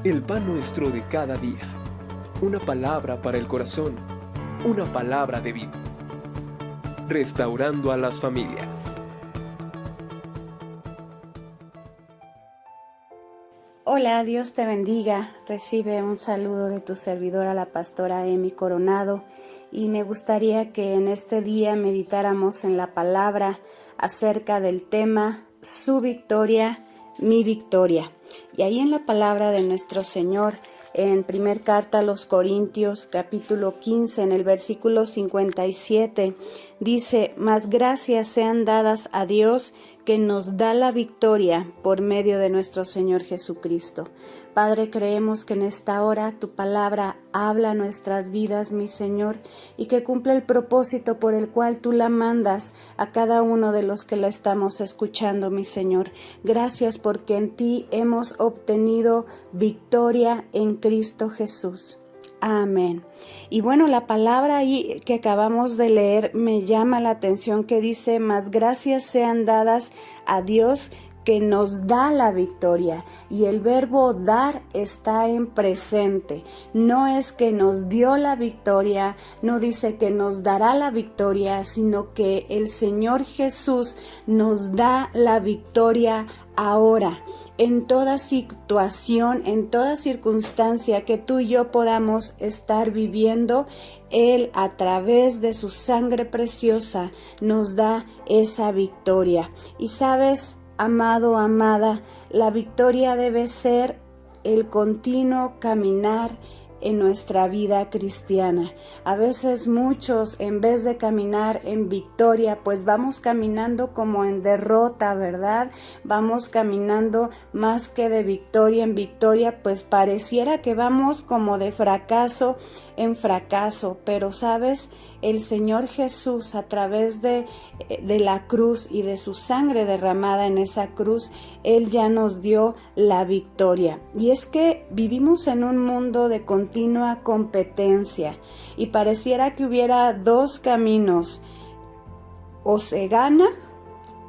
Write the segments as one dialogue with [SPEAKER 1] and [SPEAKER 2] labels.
[SPEAKER 1] El pan nuestro de cada día. Una palabra para el corazón. Una palabra de vida. Restaurando a las familias.
[SPEAKER 2] Hola, Dios te bendiga. Recibe un saludo de tu servidora, la pastora Emi Coronado, y me gustaría que en este día meditáramos en la palabra acerca del tema Su victoria, mi victoria. Y ahí en la palabra de nuestro Señor, en primer carta a los Corintios, capítulo 15, en el versículo 57, dice: mas gracias sean dadas a Dios, que nos da la victoria por medio de nuestro Señor Jesucristo. Padre, creemos que en esta hora tu palabra habla a nuestras vidas, mi Señor, y que cumple el propósito por el cual tú la mandas a cada uno de los que la estamos escuchando, mi Señor. Gracias porque en ti hemos obtenido victoria en Cristo Jesús. Amén. Y bueno, la palabra ahí que acabamos de leer me llama la atención, que dice: mas gracias sean dadas a Dios, que nos da la victoria. Y el verbo dar está en presente. No es que nos dio la victoria, no dice que nos dará la victoria, sino que el Señor Jesús nos da la victoria ahora. En toda situación, en toda circunstancia que tú y yo podamos estar viviendo, Él, a través de su sangre preciosa, nos da esa victoria. Y sabes, amado, amada, la victoria debe ser el continuo caminar en nuestra vida cristiana. A veces muchos, en vez de caminar en victoria, pues vamos caminando como en derrota, ¿verdad? Vamos caminando más que de victoria en victoria, pues pareciera que vamos como de fracaso en fracaso. Pero ¿sabes? El Señor Jesús, a través de la cruz y de su sangre derramada en esa cruz, Él ya nos dio la victoria. Y es que vivimos en un mundo de continua competencia y pareciera que hubiera dos caminos: o se gana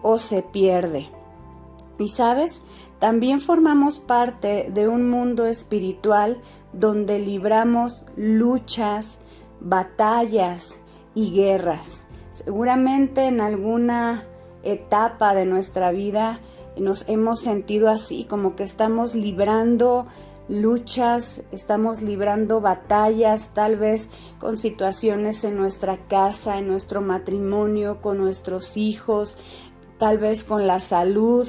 [SPEAKER 2] o se pierde. Y ¿sabes? También formamos parte de un mundo espiritual donde libramos luchas, batallas y guerras. Seguramente en alguna etapa de nuestra vida nos hemos sentido así, como que estamos librando luchas, estamos librando batallas, tal vez con situaciones en nuestra casa, en nuestro matrimonio, con nuestros hijos, tal vez con la salud,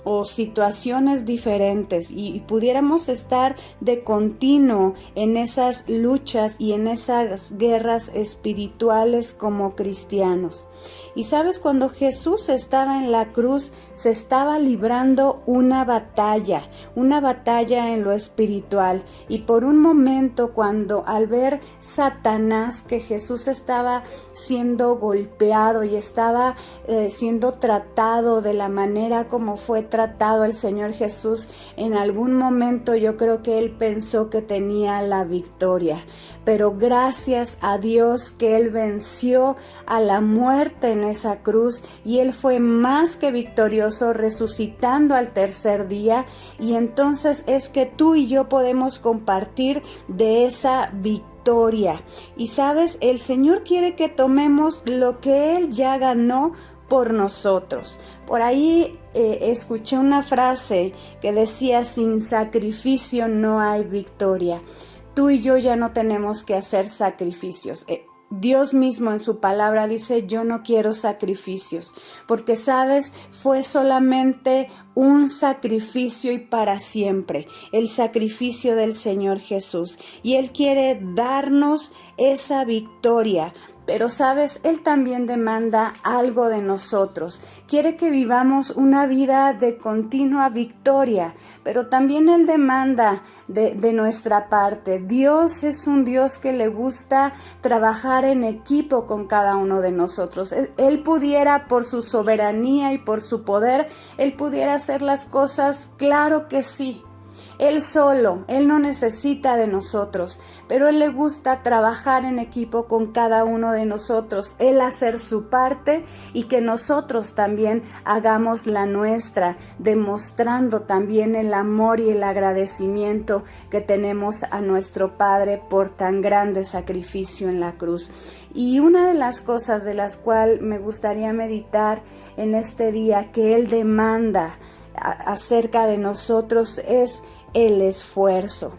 [SPEAKER 2] o situaciones diferentes, y pudiéramos estar de continuo en esas luchas y en esas guerras espirituales como cristianos. Y sabes, cuando Jesús estaba en la cruz, se estaba librando una batalla en lo espiritual. Y por un momento, cuando al ver Satanás que Jesús estaba siendo golpeado y estaba siendo tratado de la manera como fue tratado el Señor Jesús, en algún momento yo creo que él pensó que tenía la victoria. Pero gracias a Dios que Él venció a la muerte en esa cruz, y Él fue más que victorioso, resucitando al tercer día. Y entonces es que tú y yo podemos compartir de esa victoria. Y sabes, el Señor quiere que tomemos lo que Él ya ganó por nosotros. Por ahí escuché una frase que decía: sin sacrificio no hay victoria. Tú y yo ya no tenemos que hacer sacrificios. Dios mismo en su palabra dice: yo no quiero sacrificios, porque sabes, fue solamente un sacrificio y para siempre, el sacrificio del Señor Jesús, y Él quiere darnos esa victoria. Pero sabes, Él también demanda algo de nosotros. Quiere que vivamos una vida de continua victoria, pero también Él demanda de nuestra parte. Dios es un Dios que le gusta trabajar en equipo con cada uno de nosotros. Él pudiera, por su soberanía y por su poder, Él pudiera hacer las cosas, claro que sí. Él solo, Él no necesita de nosotros, pero Él le gusta trabajar en equipo con cada uno de nosotros, Él hacer su parte y que nosotros también hagamos la nuestra, demostrando también el amor y el agradecimiento que tenemos a nuestro Padre por tan grande sacrificio en la cruz. Y una de las cosas de las cuales me gustaría meditar en este día que Él demanda acerca de nosotros es el esfuerzo.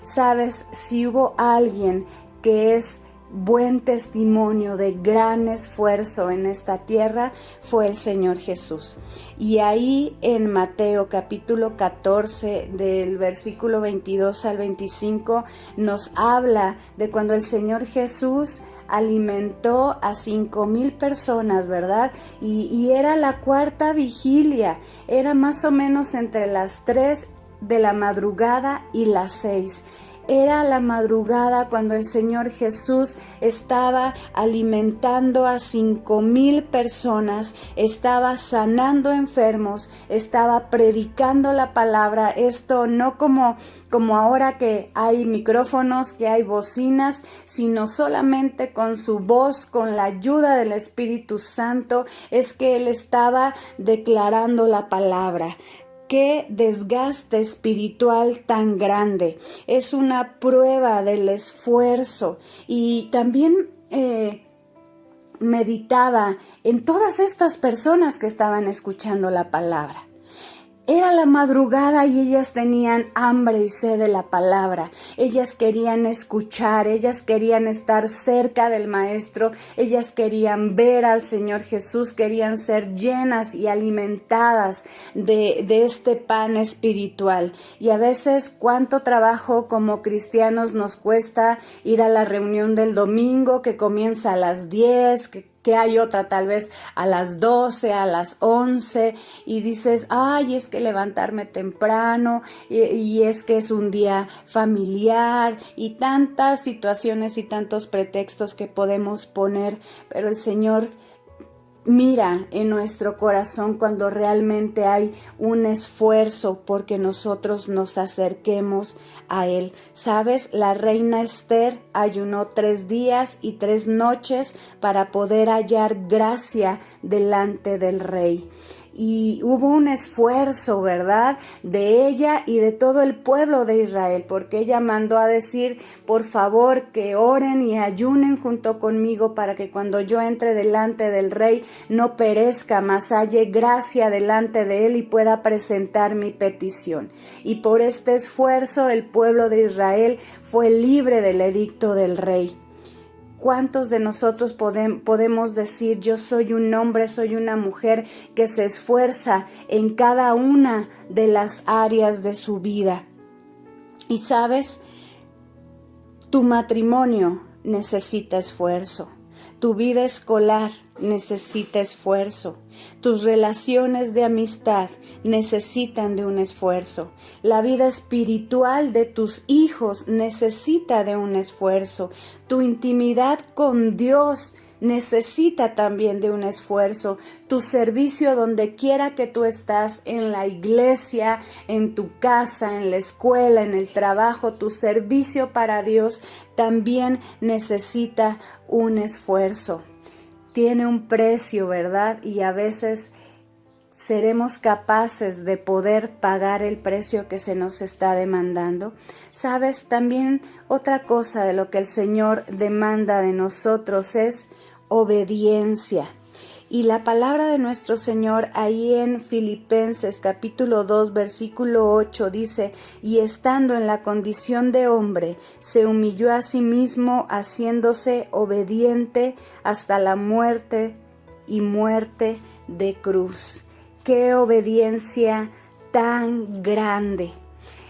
[SPEAKER 2] Sabes, si hubo alguien que es buen testimonio de gran esfuerzo en esta tierra, fue el Señor Jesús. Y ahí en Mateo capítulo 14 del versículo 22 al 25 nos habla de cuando el Señor Jesús alimentó a 5,000 personas, ¿verdad? Y era la cuarta vigilia, era más o menos entre las 3 de la madrugada y las 6. Era la madrugada cuando el Señor Jesús estaba alimentando a 5,000 personas, estaba sanando enfermos, estaba predicando la palabra. Esto no como ahora que hay micrófonos, que hay bocinas, sino solamente con su voz, con la ayuda del Espíritu Santo, es que Él estaba declarando la palabra. ¡Qué desgaste espiritual tan grande! Es una prueba del esfuerzo. Y también meditaba en todas estas personas que estaban escuchando la palabra. Era la madrugada y ellas tenían hambre y sed de la palabra. Ellas querían escuchar, ellas querían estar cerca del Maestro, ellas querían ver al Señor Jesús, querían ser llenas y alimentadas de este pan espiritual. Y a veces cuánto trabajo como cristianos nos cuesta ir a la reunión del domingo que comienza a las 10, que hay otra tal vez a las 12, a las 11, y dices, ay, es que levantarme temprano, y es que es un día familiar, y tantas situaciones y tantos pretextos que podemos poner, pero el Señor mira en nuestro corazón cuando realmente hay un esfuerzo porque nosotros nos acerquemos a Él. ¿Sabes? La reina Esther ayunó 3 días y 3 noches para poder hallar gracia delante del rey. Y hubo un esfuerzo, ¿verdad?, de ella y de todo el pueblo de Israel, porque ella mandó a decir, por favor, que oren y ayunen junto conmigo para que cuando yo entre delante del rey no perezca, mas halle gracia delante de él y pueda presentar mi petición. Y por este esfuerzo el pueblo de Israel fue libre del edicto del rey. ¿Cuántos de nosotros podemos decir, yo soy un hombre, soy una mujer que se esfuerza en cada una de las áreas de su vida? Y sabes, tu matrimonio necesita esfuerzo. Tu vida escolar necesita esfuerzo. Tus relaciones de amistad necesitan de un esfuerzo. La vida espiritual de tus hijos necesita de un esfuerzo. Tu intimidad con Dios necesita también de un esfuerzo. Tu servicio donde quiera que tú estás, en la iglesia, en tu casa, en la escuela, en el trabajo, tu servicio para Dios también necesita un esfuerzo. Tiene un precio, ¿verdad? Y a veces seremos capaces de poder pagar el precio que se nos está demandando. ¿Sabes? También otra cosa de lo que el Señor demanda de nosotros es obediencia. Y la palabra de nuestro Señor ahí en Filipenses capítulo 2 versículo 8 dice, y estando en la condición de hombre, se humilló a sí mismo, haciéndose obediente hasta la muerte y muerte de cruz. ¡Qué obediencia tan grande!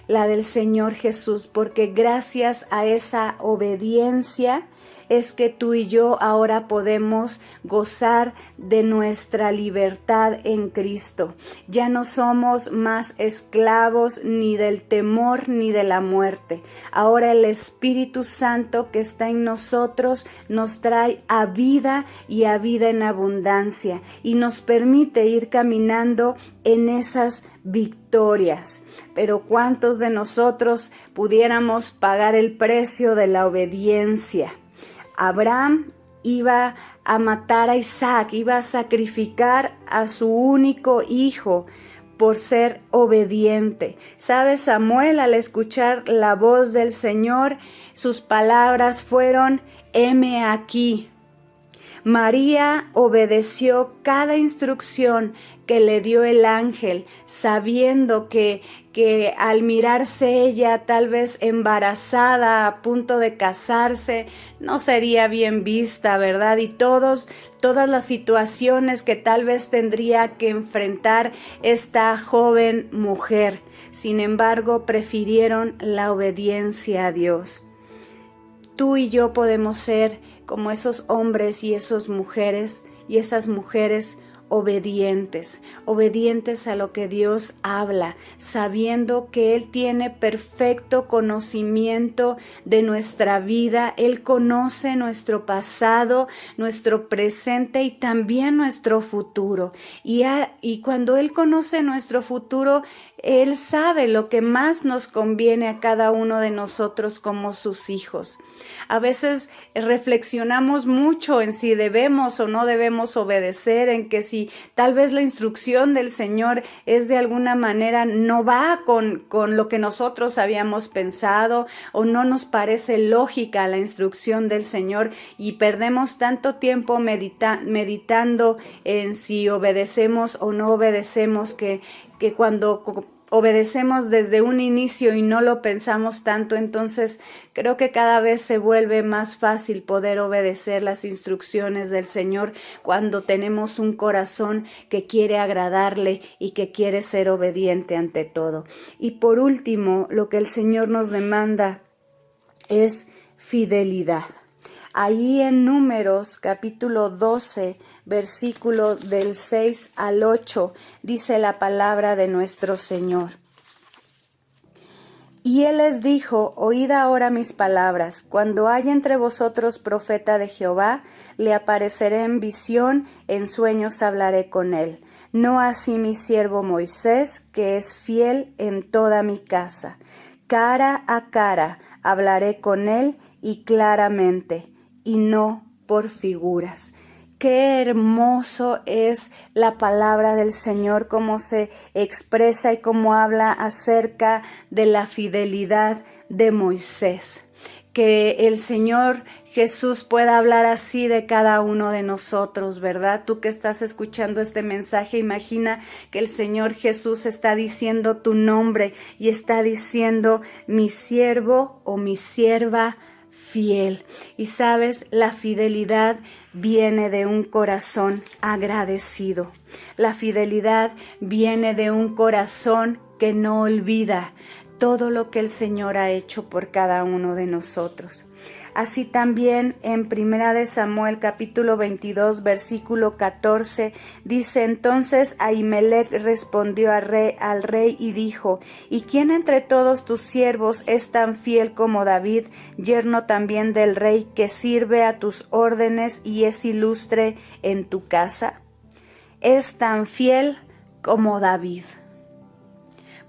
[SPEAKER 2] La del Señor Jesús, porque gracias a esa obediencia es que tú y yo ahora podemos gozar de nuestra libertad en Cristo. Ya no somos más esclavos ni del temor ni de la muerte. Ahora el Espíritu Santo que está en nosotros nos trae a vida y a vida en abundancia y nos permite ir caminando en esas victorias. Pero ¿cuántos de nosotros pudiéramos pagar el precio de la obediencia? Abraham iba a matar a Isaac, iba a sacrificar a su único hijo por ser obediente. ¿Sabes? Samuel, al escuchar la voz del Señor, sus palabras fueron: heme aquí. María obedeció cada instrucción que le dio el ángel, sabiendo que al mirarse ella tal vez embarazada, a punto de casarse, no sería bien vista, ¿verdad? Y todas las situaciones que tal vez tendría que enfrentar esta joven mujer. Sin embargo, prefirieron la obediencia a Dios. Tú y yo podemos ser como esos hombres y esas mujeres obedientes a lo que Dios habla, sabiendo que Él tiene perfecto conocimiento de nuestra vida. Él conoce nuestro pasado, nuestro presente y también nuestro futuro. Y cuando Él conoce nuestro futuro, Él sabe lo que más nos conviene a cada uno de nosotros como sus hijos. A veces reflexionamos mucho en si debemos o no debemos obedecer, en que si tal vez la instrucción del Señor es de alguna manera no va con lo que nosotros habíamos pensado o no nos parece lógica la instrucción del Señor y perdemos tanto tiempo meditando en si obedecemos o no obedecemos que cuando obedecemos desde un inicio y no lo pensamos tanto, entonces creo que cada vez se vuelve más fácil poder obedecer las instrucciones del Señor cuando tenemos un corazón que quiere agradarle y que quiere ser obediente ante todo. Y por último, lo que el Señor nos demanda es fidelidad. Ahí en Números capítulo 12, versículo del 6 al 8, dice la palabra de nuestro Señor. Y Él les dijo: oíd ahora mis palabras. Cuando haya entre vosotros profeta de Jehová, le apareceré en visión, en sueños hablaré con él. No así mi siervo Moisés, que es fiel en toda mi casa. Cara a cara hablaré con él y claramente, y no por figuras. Qué hermoso es la palabra del Señor, cómo se expresa y cómo habla acerca de la fidelidad de Moisés. Que el Señor Jesús pueda hablar así de cada uno de nosotros, ¿verdad? Tú que estás escuchando este mensaje, imagina que el Señor Jesús está diciendo tu nombre y está diciendo: mi siervo o mi sierva fiel. Y sabes, la fidelidad viene de un corazón agradecido. La fidelidad viene de un corazón que no olvida todo lo que el Señor ha hecho por cada uno de nosotros. Así también en 1 Samuel capítulo 22 versículo 14 dice: entonces Ahimelech respondió al rey y dijo: ¿y quién entre todos tus siervos es tan fiel como David, yerno también del rey, que sirve a tus órdenes y es ilustre en tu casa? Es tan fiel como David.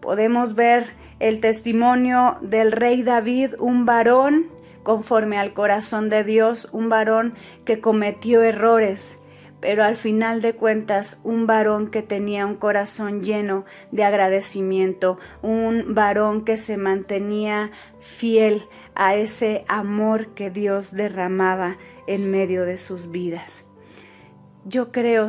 [SPEAKER 2] Podemos ver el testimonio del rey David, un varón conforme al corazón de Dios, un varón que cometió errores, pero al final de cuentas un varón que tenía un corazón lleno de agradecimiento, un varón que se mantenía fiel a ese amor que Dios derramaba en medio de sus vidas. Yo creo,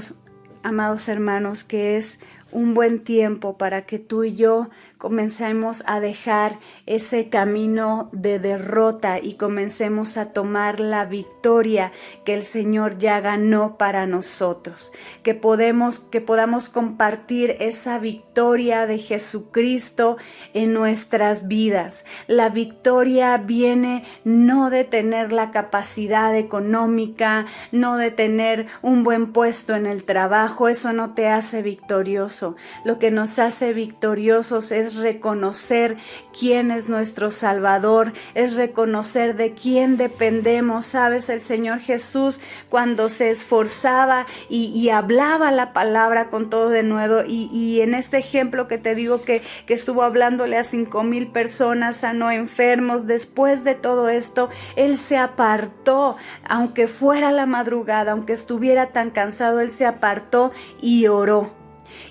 [SPEAKER 2] amados hermanos, que es un buen tiempo para que tú y yo comencemos a dejar ese camino de derrota y comencemos a tomar la victoria que el Señor ya ganó para nosotros, que podamos compartir esa victoria de Jesucristo en nuestras vidas. La victoria viene no de tener la capacidad económica, no de tener un buen puesto en el trabajo, eso no te hace victorioso. Lo que nos hace victoriosos es reconocer quién es nuestro Salvador, es reconocer de quién dependemos. Sabes, el Señor Jesús, cuando se esforzaba y hablaba la palabra con todo denuedo, y en este ejemplo que te digo que estuvo hablándole a 5,000 personas, sanó enfermos, después de todo esto, Él se apartó, aunque fuera la madrugada, aunque estuviera tan cansado, Él se apartó y oró.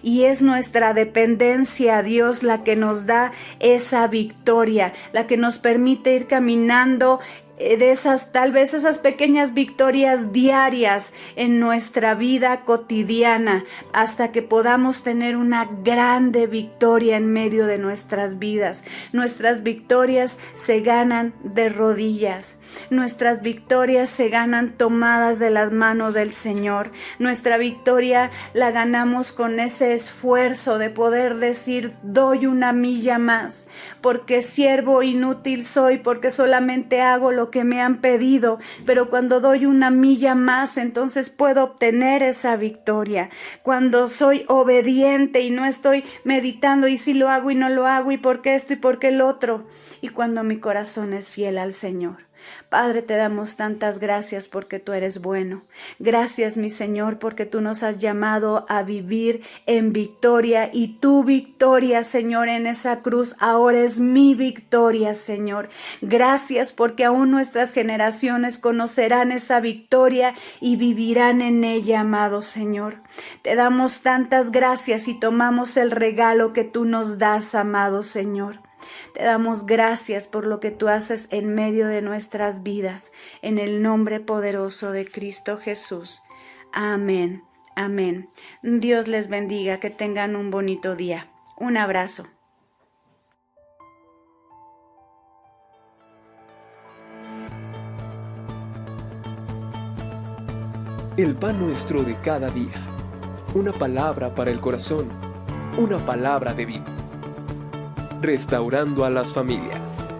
[SPEAKER 2] Y es nuestra dependencia a Dios la que nos da esa victoria, la que nos permite ir caminando de tal vez esas pequeñas victorias diarias en nuestra vida cotidiana, hasta que podamos tener una grande victoria en medio de nuestras vidas. Nuestras victorias se ganan de rodillas, nuestras victorias se ganan tomadas de las manos del Señor. Nuestra victoria la ganamos con ese esfuerzo de poder decir: doy una milla más, porque siervo inútil soy, porque solamente hago lo que me han pedido, pero cuando doy una milla más, entonces puedo obtener esa victoria. Cuando soy obediente y no estoy meditando y si lo hago y no lo hago, y por qué esto y por qué el otro, y cuando mi corazón es fiel al Señor. Padre, te damos tantas gracias porque tú eres bueno. Gracias, mi Señor, porque tú nos has llamado a vivir en victoria, y tu victoria, Señor, en esa cruz ahora es mi victoria, Señor. Gracias porque aún nuestras generaciones conocerán esa victoria y vivirán en ella, amado Señor. Te damos tantas gracias y tomamos el regalo que tú nos das, amado Señor. Te damos gracias por lo que tú haces en medio de nuestras vidas, en el nombre poderoso de Cristo Jesús. Amén, amén. Dios les bendiga, que tengan un bonito día. Un abrazo.
[SPEAKER 1] El pan nuestro de cada día. Una palabra para el corazón. Una palabra de vida. Restaurando a las familias.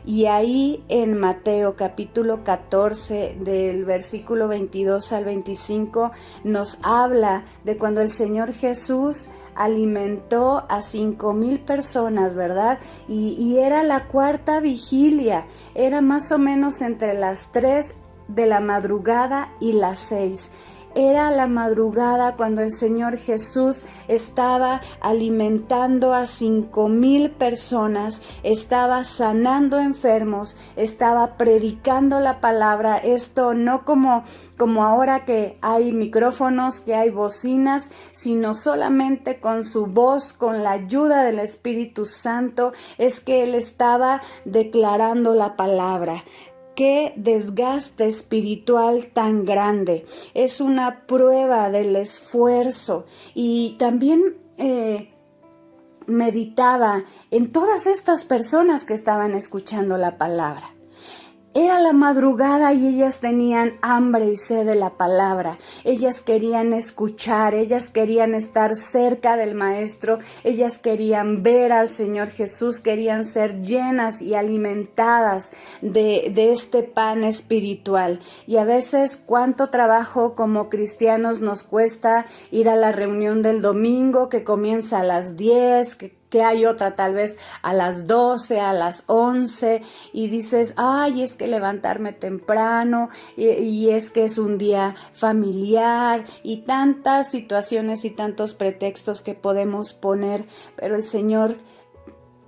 [SPEAKER 2] Y ahí en Mateo capítulo 14, del versículo 22 al 25, nos habla de cuando el Señor Jesús alimentó a 5,000 personas, ¿verdad? Y era la cuarta vigilia, era más o menos entre las 3 de la madrugada y las 6. Era la madrugada cuando el Señor Jesús estaba alimentando a 5,000 personas, estaba sanando enfermos, estaba predicando la palabra. Esto no como ahora que hay micrófonos, que hay bocinas, sino solamente con su voz, con la ayuda del Espíritu Santo, es que Él estaba declarando la palabra. Qué desgaste espiritual tan grande. Es una prueba del esfuerzo. Y también meditaba en todas estas personas que estaban escuchando la palabra. Era la madrugada y ellas tenían hambre y sed de la palabra. Ellas querían escuchar, ellas querían estar cerca del Maestro, ellas querían ver al Señor Jesús, querían ser llenas y alimentadas de este pan espiritual. Y a veces cuánto trabajo como cristianos nos cuesta ir a la reunión del domingo, que comienza a las 10, que hay otra tal vez a las 12, a las 11, y dices: ay, es que levantarme temprano, y es que es un día familiar, y tantas situaciones y tantos pretextos que podemos poner, pero el Señor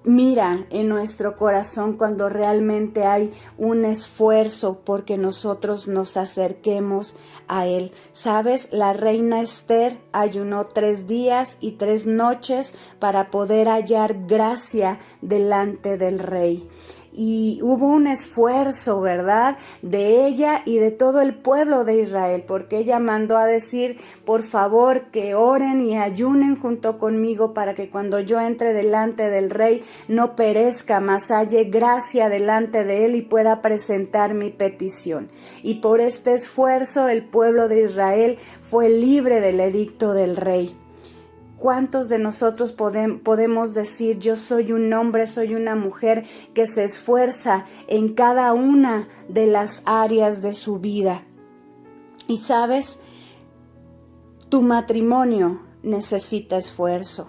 [SPEAKER 2] mira en nuestro corazón cuando realmente hay un esfuerzo porque nosotros nos acerquemos a Él. ¿Sabes? La reina Esther ayunó 3 días y 3 noches para poder hallar gracia delante del rey. y hubo un esfuerzo, ¿verdad?, de ella y de todo el pueblo de Israel, porque ella mandó a decir, por favor, que oren y ayunen junto conmigo para que cuando yo entre delante del rey no perezca, mas halle gracia delante de él y pueda presentar mi petición. Y por este esfuerzo el pueblo de Israel fue libre del edicto del rey. ¿Cuántos de nosotros podemos decir, yo soy un hombre, soy una mujer que se esfuerza en cada una de las áreas de su vida? Y sabes, tu matrimonio necesita esfuerzo.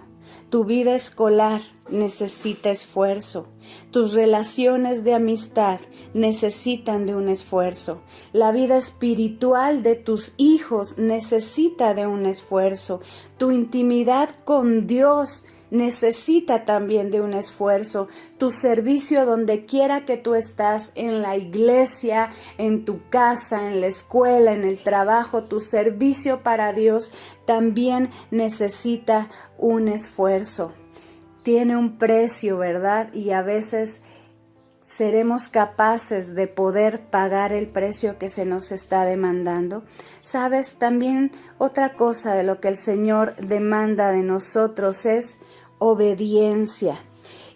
[SPEAKER 2] Tu vida escolar necesita esfuerzo. Tus relaciones de amistad necesitan de un esfuerzo. La vida espiritual de tus hijos necesita de un esfuerzo. Tu intimidad con Dios necesita también de un esfuerzo. Tu servicio donde quiera que tú estás, en la iglesia, en tu casa, en la escuela, en el trabajo, tu servicio para Dios también necesita un esfuerzo. Tiene un precio, ¿verdad? Y a veces seremos capaces de poder pagar el precio que se nos está demandando. ¿Sabes? También otra cosa de lo que el Señor demanda de nosotros es obediencia.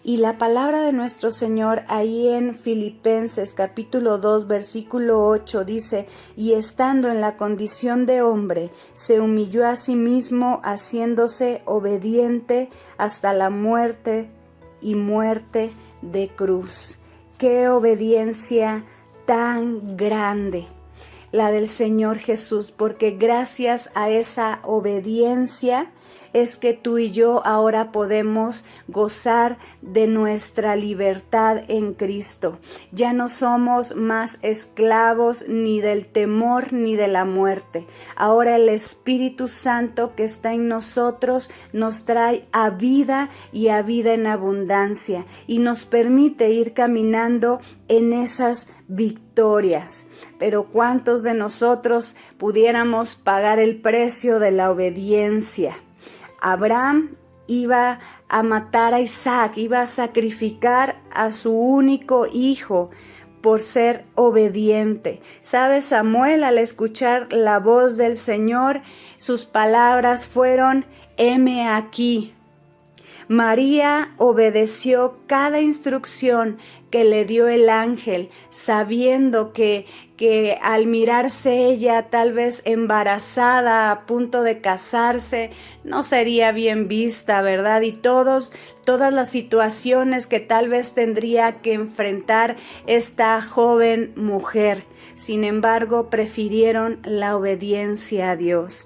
[SPEAKER 2] Y la palabra de nuestro Señor ahí en Filipenses capítulo 2 versículo 8 dice, y estando en la condición de hombre, se humilló a sí mismo, haciéndose obediente hasta la muerte y muerte de cruz. ¡Qué obediencia tan grande! La del Señor Jesús, porque gracias a esa obediencia es que tú y yo ahora podemos gozar de nuestra libertad en Cristo. Ya no somos más esclavos ni del temor ni de la muerte. Ahora el Espíritu Santo que está en nosotros nos trae a vida y a vida en abundancia y nos permite ir caminando en esas victorias. Pero ¿cuántos de nosotros pudiéramos pagar el precio de la obediencia? Abraham iba a matar a Isaac, iba a sacrificar a su único hijo por ser obediente. ¿Sabes? Samuel, al escuchar la voz del Señor, sus palabras fueron, heme aquí. María obedeció cada instrucción que le dio el ángel, sabiendo que al mirarse ella tal vez embarazada, a punto de casarse, no sería bien vista, ¿verdad? Y todas las situaciones que tal vez tendría que enfrentar esta joven mujer. Sin embargo, prefirieron la obediencia a Dios.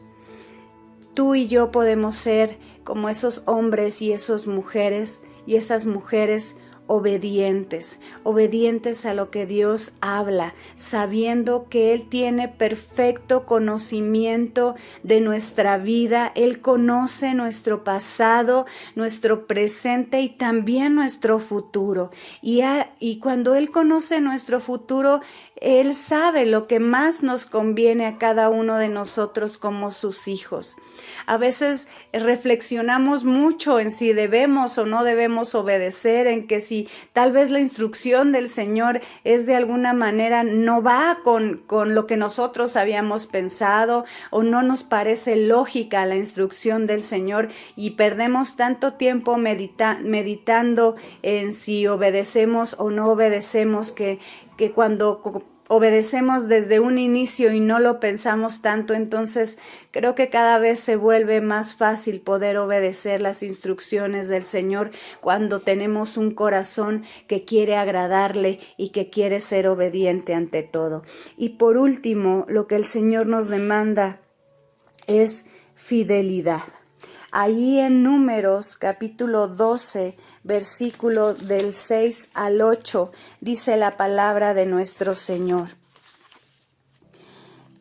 [SPEAKER 2] Tú y yo podemos ser como esos hombres y esas mujeres obedientes a lo que Dios habla, sabiendo que Él tiene perfecto conocimiento de nuestra vida. Él conoce nuestro pasado, nuestro presente y también nuestro futuro. Y cuando Él conoce nuestro futuro, Él sabe lo que más nos conviene a cada uno de nosotros como sus hijos. A veces reflexionamos mucho en si debemos o no debemos obedecer, en que si tal vez la instrucción del Señor es de alguna manera no va con lo que nosotros habíamos pensado o no nos parece lógica la instrucción del Señor y perdemos tanto tiempo meditando en si obedecemos o no obedecemos que cuando obedecemos desde un inicio y no lo pensamos tanto, entonces creo que cada vez se vuelve más fácil poder obedecer las instrucciones del Señor cuando tenemos un corazón que quiere agradarle y que quiere ser obediente ante todo. Y por último, lo que el Señor nos demanda es fidelidad. Ahí en Números capítulo 12, versículo del 6 al 8, dice la palabra de nuestro Señor.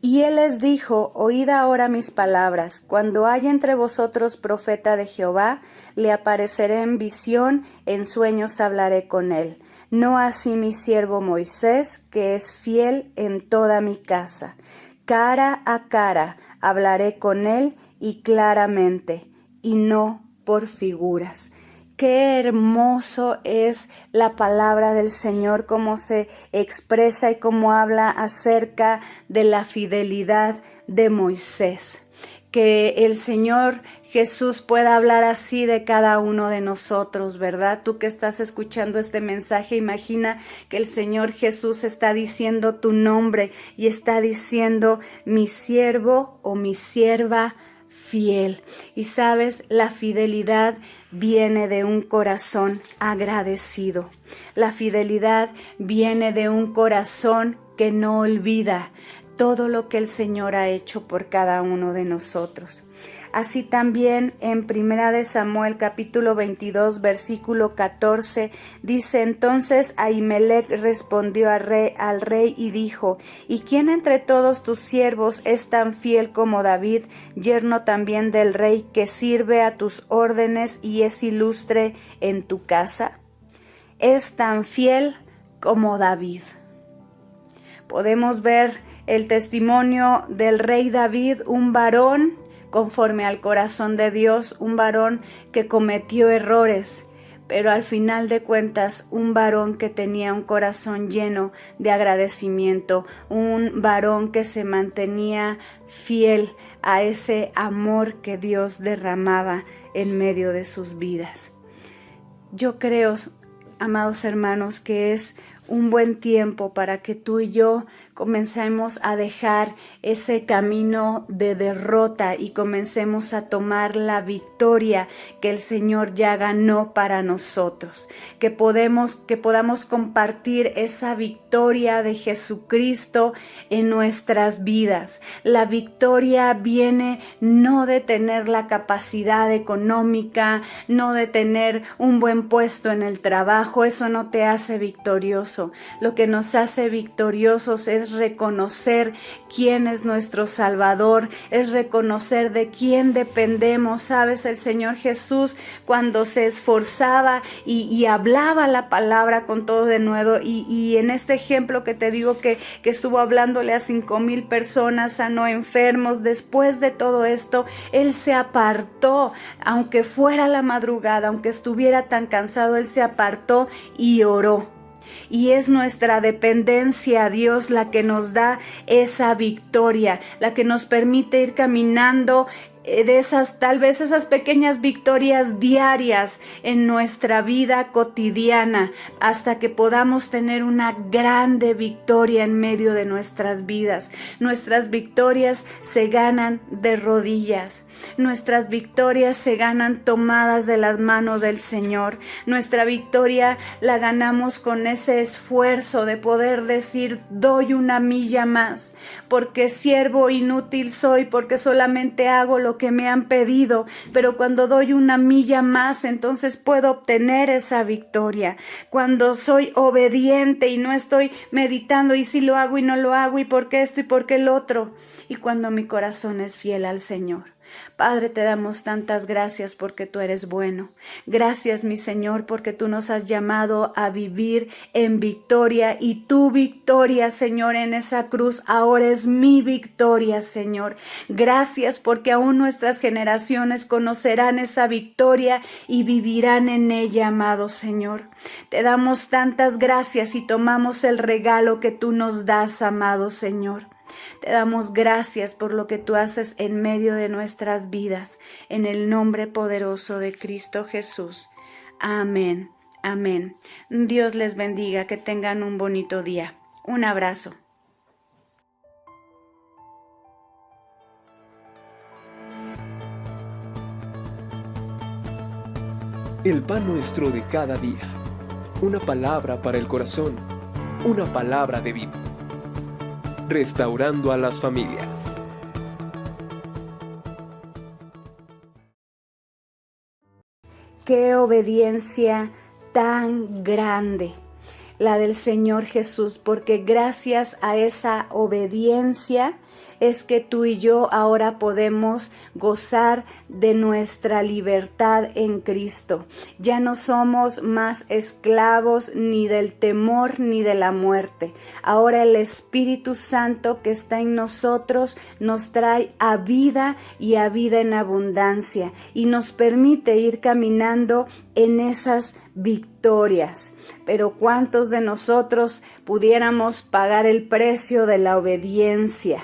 [SPEAKER 2] Y Él les dijo, oíd ahora mis palabras. Cuando haya entre vosotros profeta de Jehová, le apareceré en visión, en sueños hablaré con él. No así mi siervo Moisés, que es fiel en toda mi casa. Cara a cara hablaré con él y claramente, y no por figuras. Qué hermoso es la palabra del Señor, cómo se expresa y cómo habla acerca de la fidelidad de Moisés. Que el Señor Jesús pueda hablar así de cada uno de nosotros, ¿verdad? Tú que estás escuchando este mensaje, imagina que el Señor Jesús está diciendo tu nombre y está diciendo mi siervo o mi sierva fiel. Y sabes, la fidelidad viene de un corazón agradecido. La fidelidad viene de un corazón que no olvida todo lo que el Señor ha hecho por cada uno de nosotros. Así también en 1 Samuel capítulo 22 versículo 14 dice: entonces Ahimelech respondió al rey y dijo: ¿y quién entre todos tus siervos es tan fiel como David, yerno también del rey, que sirve a tus órdenes y es ilustre en tu casa? Es tan fiel como David. Podemos ver el testimonio del rey David, un varón conforme al corazón de Dios, un varón que cometió errores, pero al final de cuentas un varón que tenía un corazón lleno de agradecimiento, un varón que se mantenía fiel a ese amor que Dios derramaba en medio de sus vidas. Yo creo, amados hermanos, que es un buen tiempo para que tú y yo comencemos a dejar ese camino de derrota y comencemos a tomar la victoria que el Señor ya ganó para nosotros, que podamos compartir esa victoria de Jesucristo en nuestras vidas. La victoria viene no de tener la capacidad económica, no de tener un buen puesto en el trabajo, eso no te hace victorioso. Lo que nos hace victoriosos es reconocer quién es nuestro Salvador, es reconocer de quién dependemos. Sabes, el Señor Jesús, cuando se esforzaba y hablaba la palabra con todo denuedo, y en este ejemplo que te digo que estuvo hablándole a 5,000 personas, sanó enfermos, después de todo esto, Él se apartó, aunque fuera la madrugada, aunque estuviera tan cansado, Él se apartó y oró. Y es nuestra dependencia a Dios la que nos da esa victoria, la que nos permite ir caminando de tal vez esas pequeñas victorias diarias en nuestra vida cotidiana, hasta que podamos tener una grande victoria en medio de nuestras vidas. Nuestras victorias se ganan de rodillas, nuestras victorias se ganan tomadas de las manos del Señor. Nuestra victoria la ganamos con ese esfuerzo de poder decir: doy una milla más, porque siervo inútil soy, porque solamente hago lo que me han pedido, pero cuando doy una milla más, entonces puedo obtener esa victoria. Cuando soy obediente y no estoy meditando y si lo hago y no lo hago y por qué esto y por qué el otro, y cuando mi corazón es fiel al Señor. Padre, te damos tantas gracias porque tú eres bueno. Gracias, mi Señor, porque tú nos has llamado a vivir en victoria, y tu victoria, Señor, en esa cruz ahora es mi victoria, Señor. Gracias porque aún nuestras generaciones conocerán esa victoria y vivirán en ella, amado Señor. Te damos tantas gracias y tomamos el regalo que tú nos das, amado Señor. Te damos gracias por lo que tú haces en medio de nuestras vidas, en el nombre poderoso de Cristo Jesús. Amén, amén. Dios les bendiga, que tengan un bonito día. Un abrazo.
[SPEAKER 1] El pan nuestro de cada día. Una palabra para el corazón. Una palabra de vida. Restaurando a las familias.
[SPEAKER 2] Qué obediencia tan grande la del Señor Jesús, porque gracias a esa obediencia es que tú y yo ahora podemos gozar de nuestra libertad en Cristo. Ya no somos más esclavos ni del temor ni de la muerte. Ahora el Espíritu Santo que está en nosotros nos trae a vida y a vida en abundancia y nos permite ir caminando en esas victorias. Pero ¿cuántos de nosotros pudiéramos pagar el precio de la obediencia?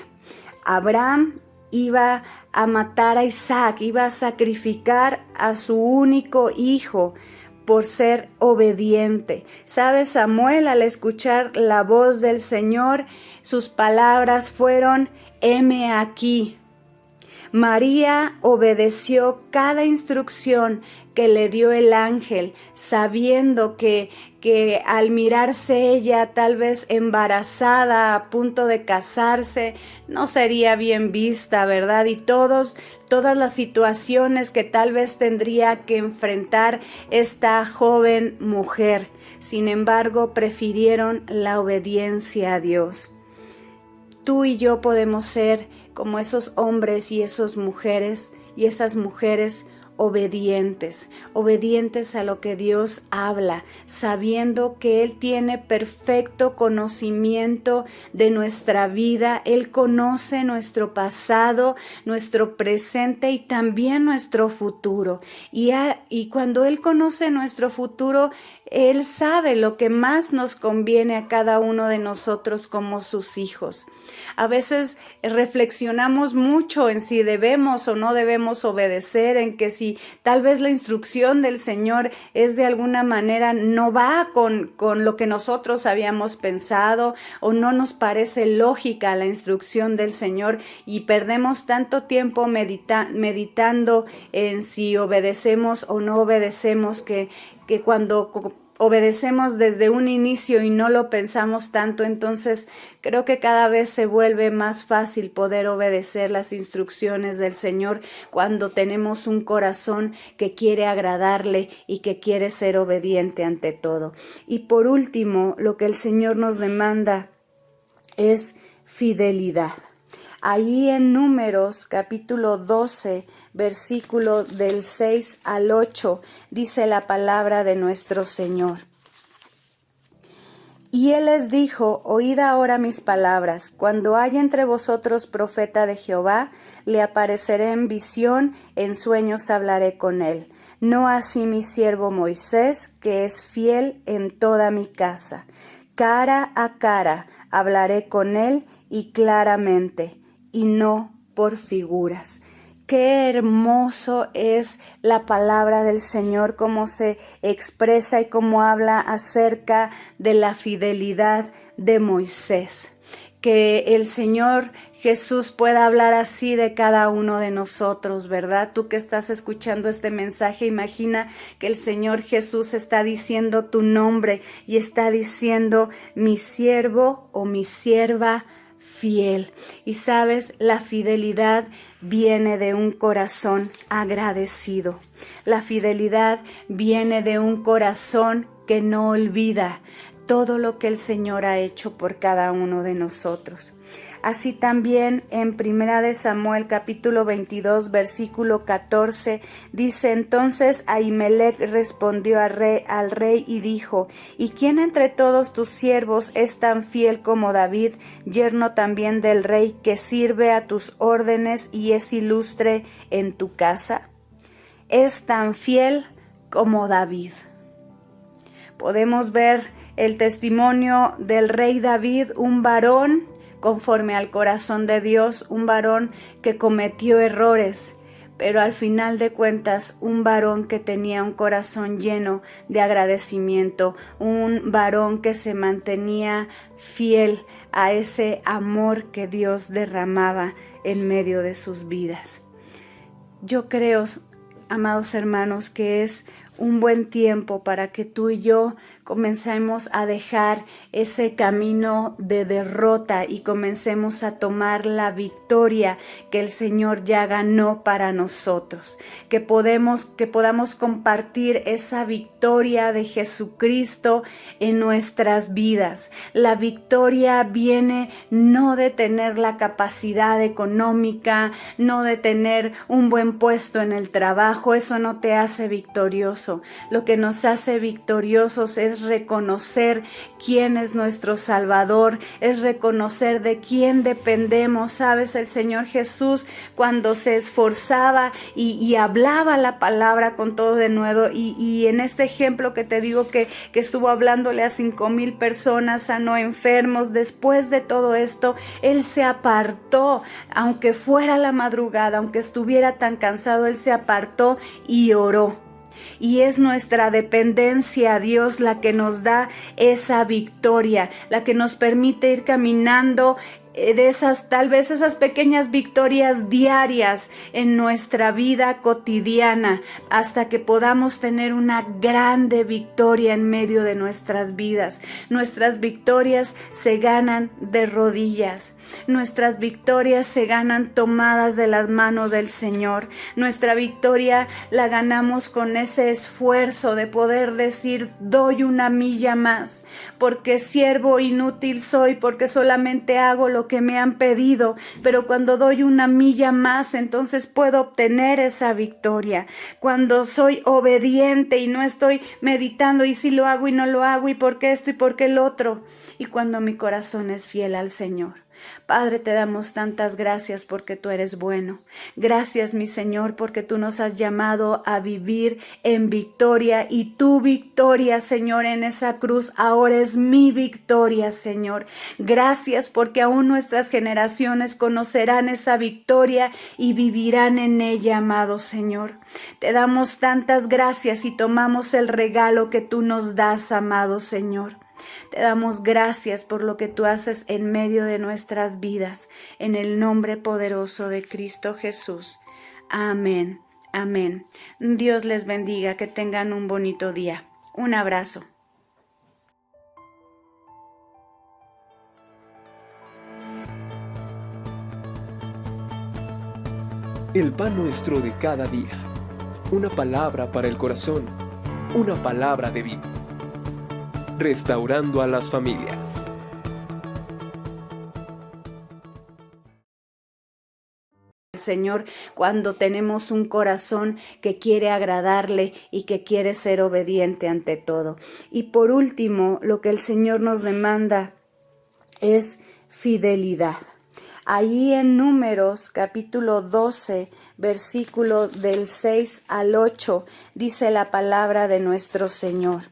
[SPEAKER 2] Abraham iba a matar a Isaac, iba a sacrificar a su único hijo por ser obediente. ¿Sabes? Samuel, al escuchar la voz del Señor, sus palabras fueron: heme aquí. María obedeció cada instrucción que le dio el ángel, sabiendo que al mirarse ella tal vez embarazada, a punto de casarse, no sería bien vista, ¿verdad? Y todas las situaciones que tal vez tendría que enfrentar esta joven mujer. Sin embargo, prefirieron la obediencia a Dios. Tú y yo podemos ser como esos hombres y esas mujeres obedientes a lo que Dios habla, sabiendo que Él tiene perfecto conocimiento de nuestra vida. Él conoce nuestro pasado, nuestro presente y también nuestro futuro. Y cuando Él conoce nuestro futuro, Él sabe lo que más nos conviene a cada uno de nosotros como sus hijos. A veces reflexionamos mucho en si debemos o no debemos obedecer, en que si tal vez la instrucción del Señor es de alguna manera no va con lo que nosotros habíamos pensado o no nos parece lógica la instrucción del Señor y perdemos tanto tiempo meditando en si obedecemos o no obedecemos que cuando obedecemos desde un inicio y no lo pensamos tanto, entonces creo que cada vez se vuelve más fácil poder obedecer las instrucciones del Señor cuando tenemos un corazón que quiere agradarle y que quiere ser obediente ante todo. Y por último, lo que el Señor nos demanda es fidelidad. Ahí en Números capítulo 12, versículo del 6 al 8, dice la palabra de nuestro Señor. Y Él les dijo: oíd ahora mis palabras. Cuando haya entre vosotros profeta de Jehová, le apareceré en visión, en sueños hablaré con él. No así mi siervo Moisés, que es fiel en toda mi casa. Cara a cara hablaré con él y claramente, y no por figuras. Qué hermoso es la palabra del Señor, cómo se expresa y cómo habla acerca de la fidelidad de Moisés. Que el Señor Jesús pueda hablar así de cada uno de nosotros, ¿verdad? Tú que estás escuchando este mensaje, imagina que el Señor Jesús está diciendo tu nombre y está diciendo mi siervo o mi sierva fiel. Y sabes, la fidelidad viene de un corazón agradecido. La fidelidad viene de un corazón que no olvida todo lo que el Señor ha hecho por cada uno de nosotros. Así también en 1 Samuel capítulo 22 versículo 14 dice: entonces Ahimelech respondió al rey y dijo: ¿y quién entre todos tus siervos es tan fiel como David, yerno también del rey, que sirve a tus órdenes y es ilustre en tu casa? Es tan fiel como David. Podemos ver el testimonio del rey David, un varón conforme al corazón de Dios, un varón que cometió errores, pero al final de cuentas un varón que tenía un corazón lleno de agradecimiento, un varón que se mantenía fiel a ese amor que Dios derramaba en medio de sus vidas. Yo creo, amados hermanos, que es un buen tiempo para que tú y yo comencemos a dejar ese camino de derrota y comencemos a tomar la victoria que el Señor ya ganó para nosotros, que podamos compartir esa victoria de Jesucristo en nuestras vidas. La victoria viene no de tener la capacidad económica, no de tener un buen puesto en el trabajo, eso no te hace victorioso. Lo que nos hace victoriosos es reconocer quién es nuestro Salvador, es reconocer de quién dependemos. Sabes, el Señor Jesús, cuando se esforzaba y hablaba la palabra con todo denuedo, y en este ejemplo que te digo que estuvo hablándole a 5,000 personas, sanó enfermos, después de todo esto, Él se apartó, aunque fuera la madrugada, aunque estuviera tan cansado, Él se apartó y oró. Y es nuestra dependencia a Dios la que nos da esa victoria, la que nos permite ir caminando de tal vez esas pequeñas victorias diarias en nuestra vida cotidiana, hasta que podamos tener una grande victoria en medio de nuestras vidas. Nuestras victorias se ganan de rodillas, nuestras victorias se ganan tomadas de las manos del Señor. Nuestra victoria la ganamos con ese esfuerzo de poder decir: doy una milla más, porque siervo inútil soy, porque solamente hago lo que me han pedido, pero cuando doy una milla más, entonces puedo obtener esa victoria. Cuando soy obediente y no estoy meditando y si lo hago y no lo hago y por qué esto y por qué el otro, y cuando mi corazón es fiel al Señor. Padre, te damos tantas gracias porque tú eres bueno. Gracias, mi Señor, porque tú nos has llamado a vivir en victoria, y tu victoria, Señor, en esa cruz ahora es mi victoria, Señor. Gracias porque aún nuestras generaciones conocerán esa victoria y vivirán en ella, amado Señor. Te damos tantas gracias y tomamos el regalo que tú nos das, amado Señor. Te damos gracias por lo que tú haces en medio de nuestras vidas, en el nombre poderoso de Cristo Jesús. Amén, amén. Dios les bendiga, que tengan un bonito día. Un abrazo.
[SPEAKER 1] El pan nuestro de cada día. Una palabra para el corazón. Una palabra de vida. Restaurando a las familias.
[SPEAKER 2] Señor, cuando tenemos un corazón que quiere agradarle y que quiere ser obediente ante todo. Y por último, lo que el Señor nos demanda es fidelidad. Ahí en Números capítulo 12, versículo del 6 al 8, dice la palabra de nuestro Señor.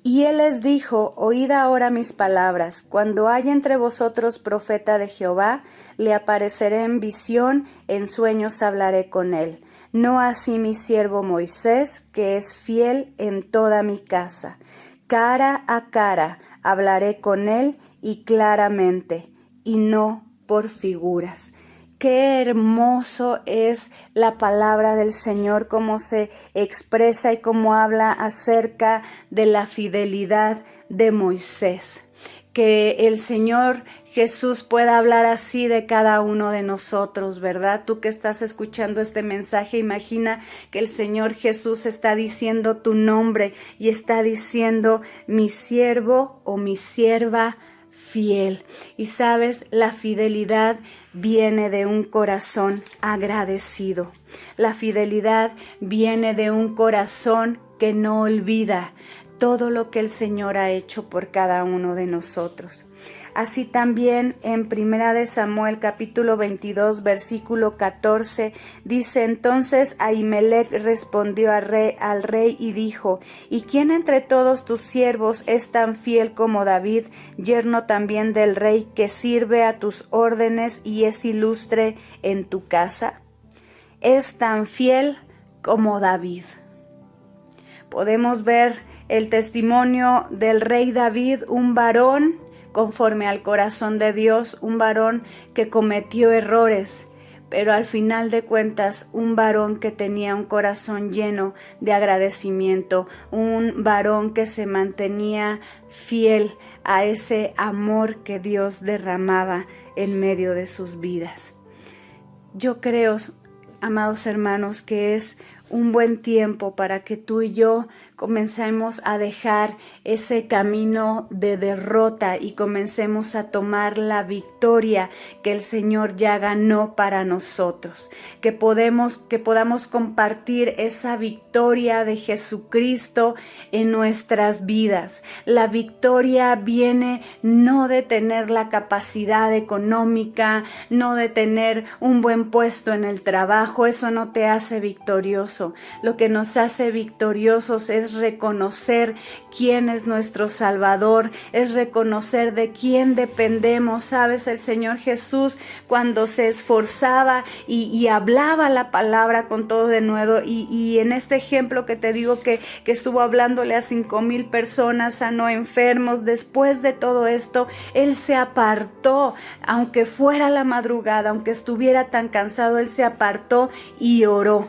[SPEAKER 2] Y él les dijo: oíd ahora mis palabras. Cuando haya entre vosotros profeta de Jehová, le apareceré en visión, en sueños hablaré con él. No así mi siervo Moisés, que es fiel en toda mi casa. Cara a cara hablaré con él, y claramente, y no por figuras. Qué hermoso es la palabra del Señor, cómo se expresa y cómo habla acerca de la fidelidad de Moisés. Que el Señor Jesús pueda hablar así de cada uno de nosotros, ¿verdad? Tú que estás escuchando este mensaje, imagina que el Señor Jesús está diciendo tu nombre y está diciendo: mi siervo o mi sierva fiel. Y sabes, la fidelidad viene de un corazón agradecido. La fidelidad viene de un corazón que no olvida todo lo que el Señor ha hecho por cada uno de nosotros. Así también en 1 Samuel capítulo 22 versículo 14 dice: entonces Ahimelech respondió al rey y dijo: ¿y quién entre todos tus siervos es tan fiel como David, yerno también del rey, que sirve a tus órdenes y es ilustre en tu casa? Es tan fiel como David. Podemos ver el testimonio del rey David, un varón conforme al corazón de Dios, un varón que cometió errores, pero al final de cuentas un varón que tenía un corazón lleno de agradecimiento, un varón que se mantenía fiel a ese amor que Dios derramaba en medio de sus vidas. Yo creo, amados hermanos, que es un buen tiempo para que tú y yo comencemos a dejar ese camino de derrota y comencemos a tomar la victoria que el Señor ya ganó para nosotros, que podamos compartir esa victoria de Jesucristo en nuestras vidas. La victoria viene no de tener la capacidad económica, no de tener un buen puesto en el trabajo, eso no te hace victorioso. Lo que nos hace victoriosos es reconocer quién es nuestro Salvador, es reconocer de quién dependemos. Sabes, el Señor Jesús, cuando se esforzaba y hablaba la palabra con todo denuedo, y en este ejemplo que te digo que estuvo hablándole a 5,000 personas, sanó enfermos, después de todo esto, Él se apartó, aunque fuera la madrugada, aunque estuviera tan cansado, Él se apartó y oró.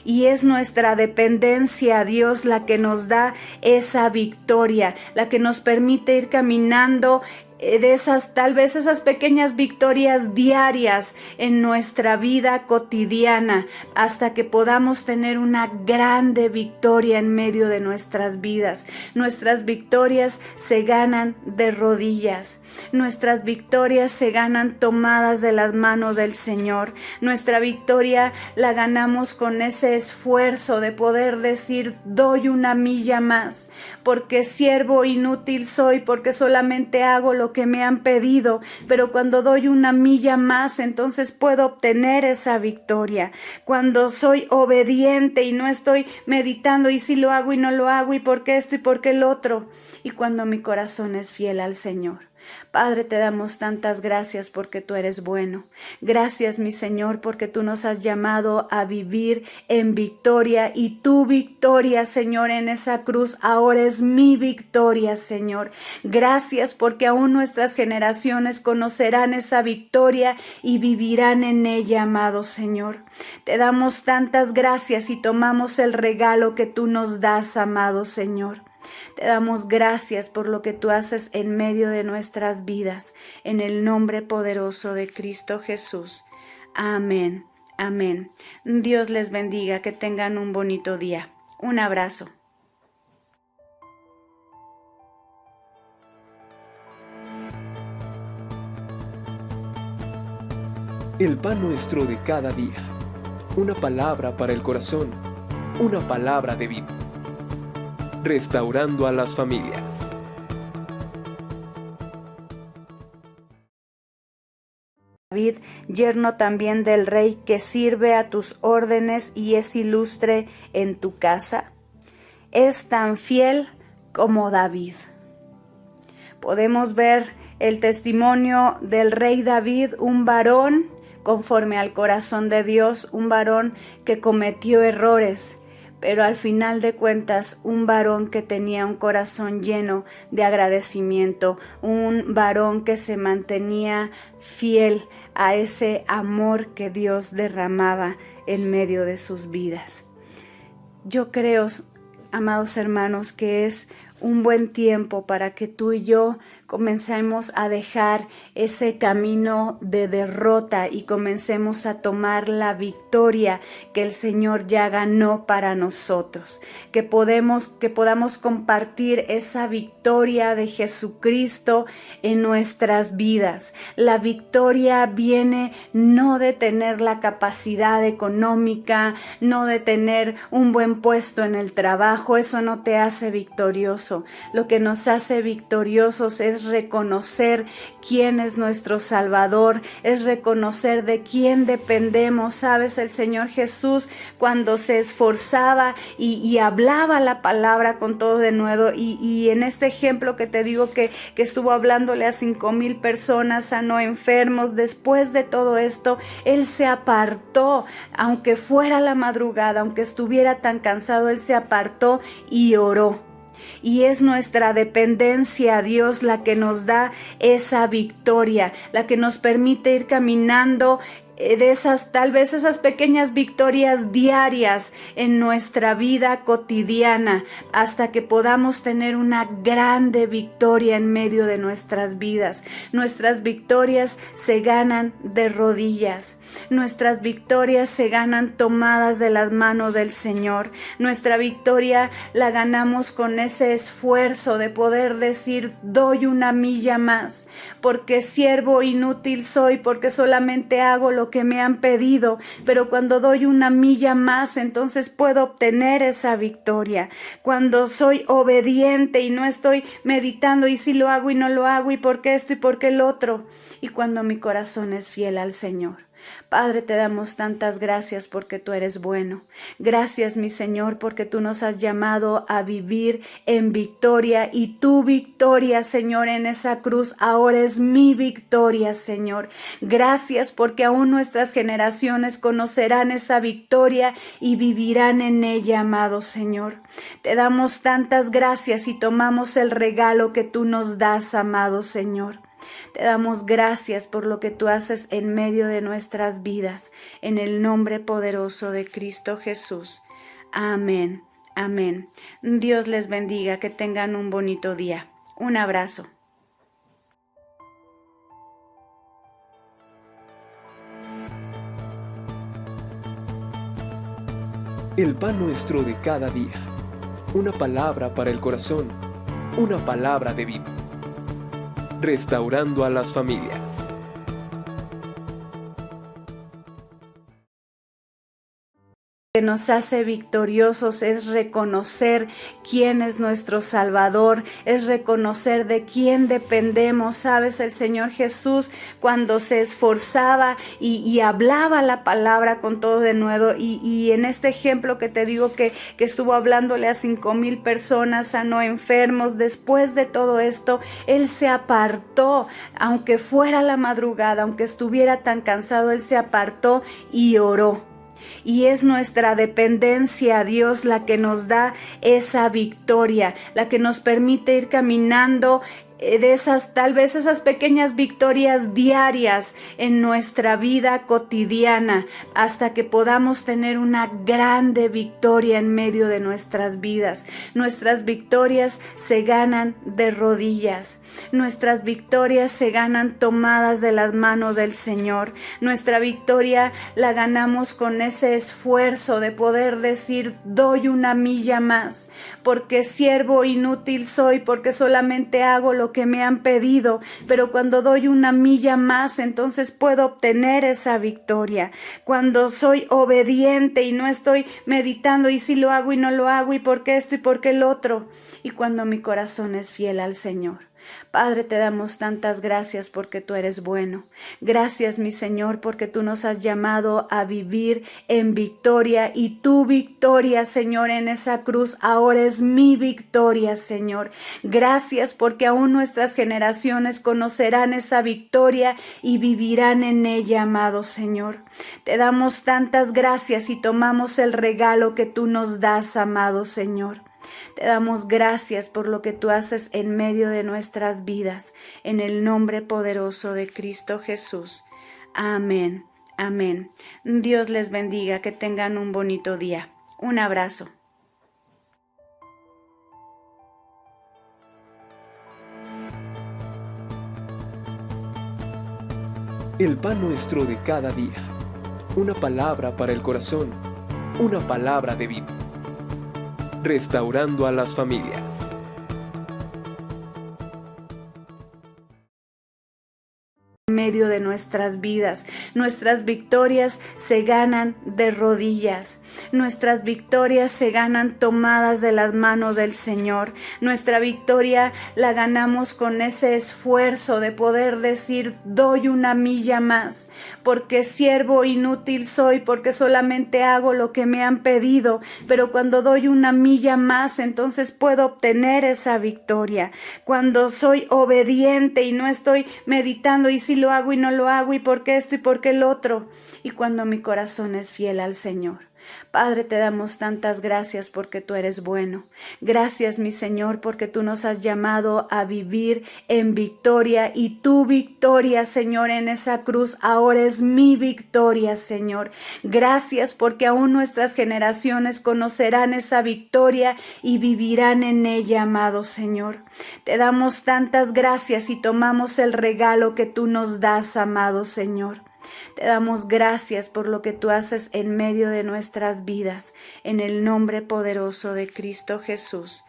[SPEAKER 2] Y es nuestra dependencia a Dios la que nos da esa victoria, la que nos permite ir caminando de esas, tal vez esas pequeñas victorias diarias en nuestra vida cotidiana, hasta que podamos tener una grande victoria en medio de nuestras vidas. Nuestras victorias se ganan de rodillas, nuestras victorias se ganan tomadas de las manos del Señor. Nuestra victoria la ganamos con ese esfuerzo de poder decir: doy una milla más, porque siervo inútil soy, porque solamente hago lo que me han pedido, pero cuando doy una milla más, entonces puedo obtener esa victoria. Cuando soy obediente y no estoy meditando y si lo hago y no lo hago y por qué esto y por qué el otro, y cuando mi corazón es fiel al Señor. Padre, te damos tantas gracias porque tú eres bueno. Gracias, mi Señor, porque tú nos has llamado a vivir en victoria, y tu victoria, Señor, en esa cruz ahora es mi victoria, Señor. Gracias porque aún nuestras generaciones conocerán esa victoria y vivirán en ella, amado Señor. Te damos tantas gracias y tomamos el regalo que tú nos das, amado Señor. Te damos gracias por lo que tú haces en medio de nuestras vidas, en el nombre poderoso de Cristo Jesús. Amén, amén. Dios les bendiga, que tengan un bonito día. Un abrazo.
[SPEAKER 1] El pan nuestro de cada día. Una palabra para el corazón. Una palabra de vida. Restaurando a las familias.
[SPEAKER 2] David, yerno también del rey, que sirve a tus órdenes y es ilustre en tu casa, es tan fiel como David. Podemos ver el testimonio del rey David, un varón conforme al corazón de Dios, un varón que cometió errores, pero al final de cuentas un varón que tenía un corazón lleno de agradecimiento, un varón que se mantenía fiel a ese amor que Dios derramaba en medio de sus vidas. Yo creo, amados hermanos, que es un buen tiempo para que tú y yo comencemos a dejar ese camino de derrota y comencemos a tomar la victoria que el Señor ya ganó para nosotros, que podamos compartir esa victoria de Jesucristo en nuestras vidas. La victoria viene no de tener la capacidad económica, no de tener un buen puesto en el trabajo, eso no te hace victorioso. Lo que nos hace victoriosos es reconocer quién es nuestro Salvador, es reconocer de quién dependemos. Sabes, el Señor Jesús, cuando se esforzaba y hablaba la palabra con todo denuedo, y en este ejemplo que te digo que estuvo hablándole a 5,000 personas, sanó enfermos, después de todo esto, Él se apartó, aunque fuera la madrugada, aunque estuviera tan cansado, Él se apartó y oró. Y es nuestra dependencia a Dios la que nos da esa victoria, la que nos permite ir caminando de tal vez esas pequeñas victorias diarias en nuestra vida cotidiana, hasta que podamos tener una grande victoria en medio de nuestras vidas. Nuestras victorias se ganan de rodillas. Nuestras victorias se ganan tomadas de las manos del Señor. Nuestra victoria la ganamos con ese esfuerzo de poder decir: doy una milla más, porque siervo inútil soy, porque solamente hago lo que me han pedido, pero cuando doy una milla más, entonces puedo obtener esa victoria. Cuando soy obediente y no estoy meditando y si lo hago y no lo hago y por qué esto y por qué el otro, y cuando mi corazón es fiel al Señor. Padre, te damos tantas gracias porque tú eres bueno. Gracias, mi Señor, porque tú nos has llamado a vivir en victoria, y tu victoria, Señor, en esa cruz ahora es mi victoria, Señor. Gracias porque aún nuestras generaciones conocerán esa victoria y vivirán en ella, amado Señor. Te damos tantas gracias y tomamos el regalo que tú nos das, amado Señor. Te damos gracias por lo que tú haces en medio de nuestras vidas, en el nombre poderoso de Cristo Jesús. Amén, amén. Dios les bendiga, que tengan un bonito día. Un abrazo.
[SPEAKER 1] El pan nuestro de cada día. Una palabra para el corazón. Una palabra de vida. Restaurando a las familias.
[SPEAKER 2] Que nos hace victoriosos es reconocer quién es nuestro Salvador, es reconocer de quién dependemos. Sabes, el Señor Jesús, cuando se esforzaba y hablaba la palabra con todo denuedo, y en este ejemplo que te digo que estuvo hablándole a 5,000 personas, sanó enfermos, después de todo esto, Él se apartó, aunque fuera la madrugada, aunque estuviera tan cansado, Él se apartó y oró. Y es nuestra dependencia a Dios la que nos da esa victoria, la que nos permite ir caminando de tal vez esas pequeñas victorias diarias en nuestra vida cotidiana, hasta que podamos tener una grande victoria en medio de nuestras vidas. Nuestras victorias se ganan de rodillas. Nuestras victorias se ganan tomadas de las manos del Señor. Nuestra victoria la ganamos con ese esfuerzo de poder decir: doy una milla más, porque siervo inútil soy, porque solamente hago lo que me han pedido, pero cuando doy una milla más, entonces puedo obtener esa victoria. Cuando soy obediente y no estoy meditando y si lo hago y no lo hago y por qué esto y por qué el otro, y cuando mi corazón es fiel al Señor. Padre, te damos tantas gracias porque tú eres bueno. Gracias, mi Señor, porque tú nos has llamado a vivir en victoria, y tu victoria, Señor, en esa cruz ahora es mi victoria, Señor. Gracias porque aún nuestras generaciones conocerán esa victoria y vivirán en ella, amado Señor. Te damos tantas gracias y tomamos el regalo que tú nos das, amado Señor. Te damos gracias por lo que tú haces en medio de nuestras vidas, en el nombre poderoso de Cristo Jesús. Amén, amén. Dios les bendiga, que tengan un bonito día. Un abrazo.
[SPEAKER 1] El pan nuestro de cada día. Una palabra para el corazón. Una palabra de vida. Restaurando a las familias.
[SPEAKER 2] Medio de nuestras vidas. Nuestras victorias se ganan de rodillas. Nuestras victorias se ganan tomadas de las manos del Señor. Nuestra victoria la ganamos con ese esfuerzo de poder decir: doy una milla más, porque siervo inútil soy, porque solamente hago lo que me han pedido, pero cuando doy una milla más, entonces puedo obtener esa victoria. Cuando soy obediente y no estoy meditando y si lo hago y no lo hago y por qué esto y por qué el otro, y cuando mi corazón es fiel al Señor. Padre, te damos tantas gracias porque tú eres bueno. Gracias, mi Señor, porque tú nos has llamado a vivir en victoria y tu victoria, Señor, en esa cruz ahora es mi victoria, Señor. Gracias porque aún nuestras generaciones conocerán esa victoria y vivirán en ella, amado Señor. Te damos tantas gracias y tomamos el regalo que tú nos das, amado Señor. Te damos gracias por lo que tú haces en medio de nuestras vidas, en el nombre poderoso de Cristo Jesús.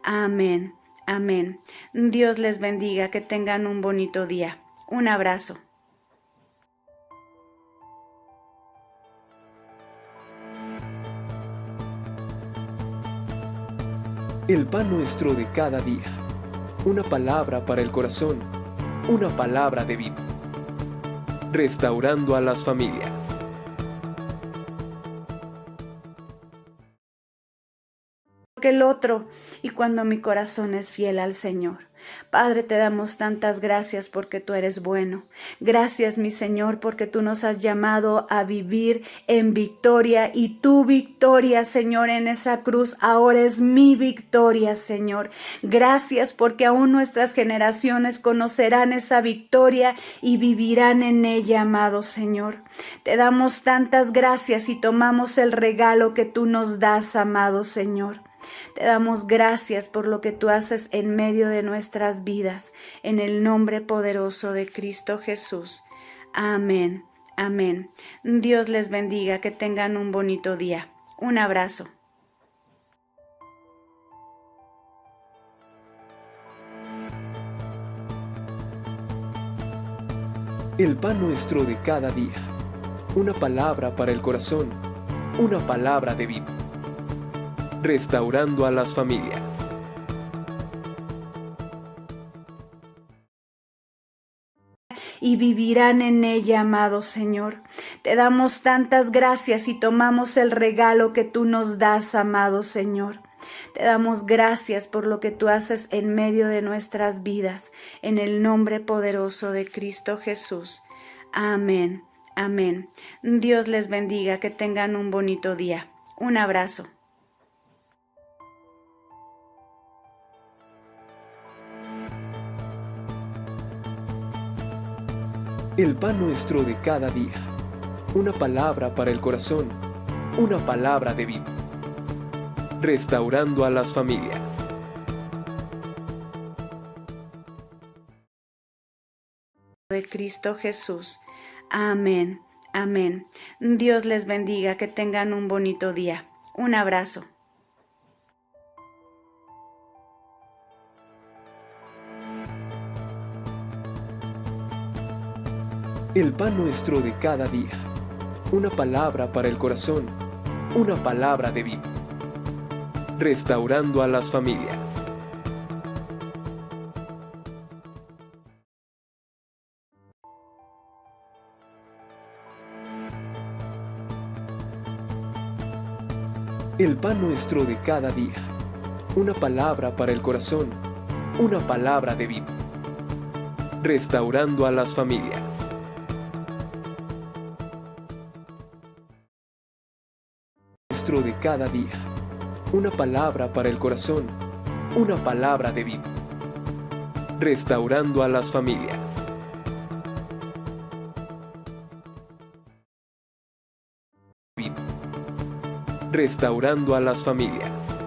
[SPEAKER 2] Amén, amén. Dios les bendiga, que tengan un bonito día. Un abrazo.
[SPEAKER 1] El pan nuestro de cada día. Una palabra para el corazón. Una palabra de vida. Restaurando a las familias.
[SPEAKER 2] Que el otro, y cuando mi corazón es fiel al Señor. Padre, te damos tantas gracias porque tú eres bueno. Gracias, mi Señor, porque tú nos has llamado a vivir en victoria y tu victoria, Señor, en esa cruz ahora es mi victoria, Señor. Gracias porque aún nuestras generaciones conocerán esa victoria y vivirán en ella, amado Señor. Te damos tantas gracias y tomamos el regalo que tú nos das, amado Señor. Te damos gracias por lo que tú haces en medio de nuestras vidas, en el nombre poderoso de Cristo Jesús. Amén, amén. Dios les bendiga, que tengan un bonito día. Un abrazo.
[SPEAKER 1] El pan nuestro de cada día. Una palabra para el corazón. Una palabra de vida. Restaurando a las familias.
[SPEAKER 2] Y vivirán en ella, amado Señor. Te damos tantas gracias y tomamos el regalo que tú nos das, amado Señor. Te damos gracias por lo que tú haces en medio de nuestras vidas, en el nombre poderoso de Cristo Jesús. Amén, amén. Dios les bendiga, que tengan un bonito día. Un abrazo.
[SPEAKER 1] El pan nuestro de cada día. Una palabra para el corazón. Una palabra de vida. Restaurando a las familias.
[SPEAKER 2] De Cristo Jesús. Amén, amén. Dios les bendiga, que tengan un bonito día. Un abrazo.
[SPEAKER 1] El pan nuestro de cada día. Una palabra para el corazón. Una palabra de vida. Restaurando a las familias. El pan nuestro de cada día. Una palabra para el corazón. Una palabra de vida. Restaurando a las familias. Nuestro de cada día. Una palabra para el corazón. Una palabra de vida. Restaurando a las familias. Restaurando a las familias.